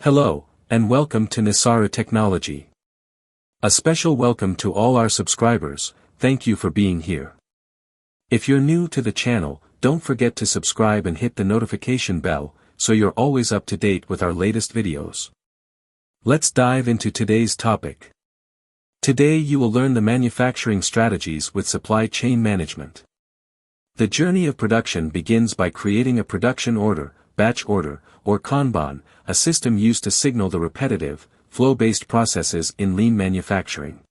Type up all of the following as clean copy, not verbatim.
Hello, and welcome to Nisaru Technology. A special welcome to all our subscribers. Thank you for being here. If you're new to the channel, don't forget to subscribe and hit the notification bell, so you're always up to date with our latest videos. Let's dive into today's topic. Today you will learn the manufacturing strategies with supply chain management. The journey of production begins by creating a production order, batch order, or Kanban, a system used to signal the repetitive, flow-based processes in lean manufacturing.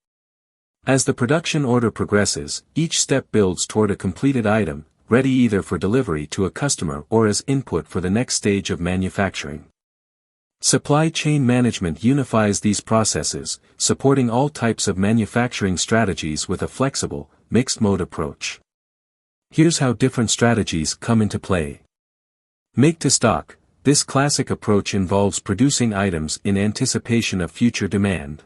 As the production order progresses, each step builds toward a completed item, ready either for delivery to a customer or as input for the next stage of manufacturing. Supply chain management unifies these processes, supporting all types of manufacturing strategies with a flexible, mixed-mode approach. Here's how different strategies come into play. Make-to-stock. This classic approach involves producing items in anticipation of future demand.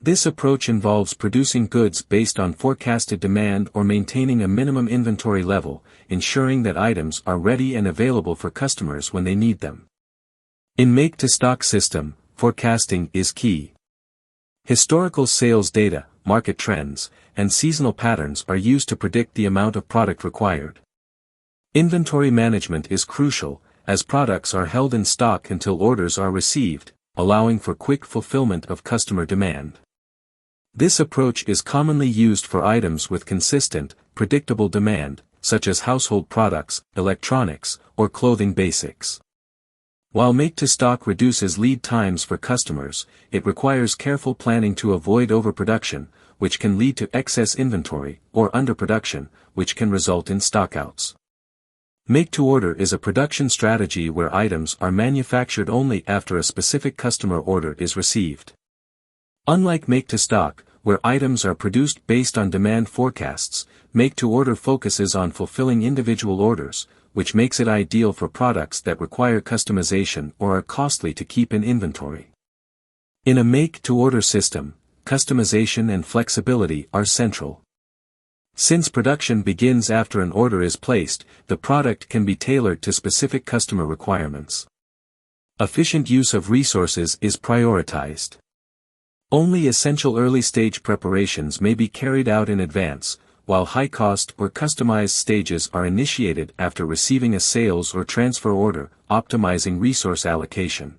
This approach involves producing goods based on forecasted demand or maintaining a minimum inventory level, ensuring that items are ready and available for customers when they need them. In make-to-stock system, forecasting is key. Historical sales data, market trends, and seasonal patterns are used to predict the amount of product required. Inventory management is crucial, as products are held in stock until orders are received, allowing for quick fulfillment of customer demand. This approach is commonly used for items with consistent, predictable demand, such as household products, electronics, or clothing basics. While make-to-stock reduces lead times for customers, it requires careful planning to avoid overproduction, which can lead to excess inventory, or underproduction, which can result in stockouts. Make-to-order is a production strategy where items are manufactured only after a specific customer order is received. Unlike make-to-stock, where items are produced based on demand forecasts, make-to-order focuses on fulfilling individual orders, which makes it ideal for products that require customization or are costly to keep in inventory. In a make-to-order system, customization and flexibility are central. Since production begins after an order is placed, the product can be tailored to specific customer requirements. Efficient use of resources is prioritized. Only essential early-stage preparations may be carried out in advance, while high-cost or customized stages are initiated after receiving a sales or transfer order, optimizing resource allocation.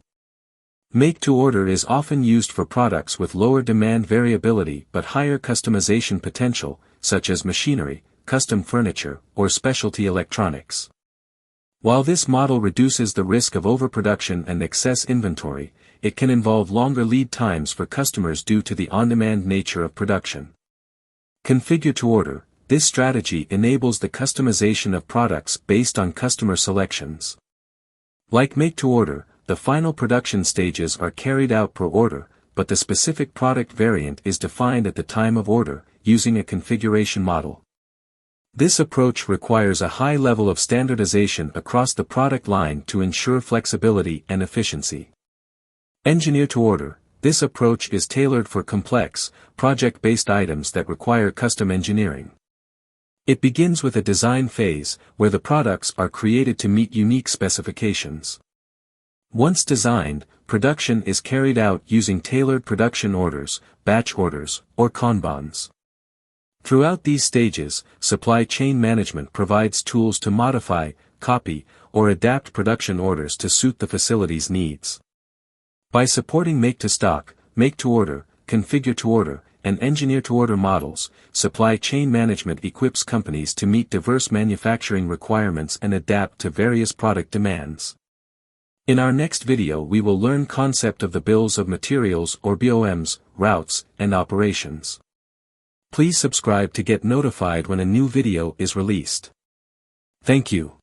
Make-to-order is often used for products with lower demand variability but higher customization potential, such as machinery, custom furniture, or specialty electronics. While this model reduces the risk of overproduction and excess inventory, it can involve longer lead times for customers due to the on-demand nature of production. Configure-to-order. This strategy enables the customization of products based on customer selections. Like make-to-order, the final production stages are carried out per order, but the specific product variant is defined at the time of order, using a configuration model. This approach requires a high level of standardization across the product line to ensure flexibility and efficiency. Engineer-to-order. This approach is tailored for complex, project-based items that require custom engineering. It begins with a design phase, where the products are created to meet unique specifications. Once designed, production is carried out using tailored production orders, batch orders, or Kanbans. Throughout these stages, supply chain management provides tools to modify, copy, or adapt production orders to suit the facility's needs. By supporting make-to-stock, make-to-order, configure-to-order, and engineer-to-order models, supply chain management equips companies to meet diverse manufacturing requirements and adapt to various product demands. In our next video we will learn concept of the bills of materials or BOMs, routes, and operations. Please subscribe to get notified when a new video is released. Thank you.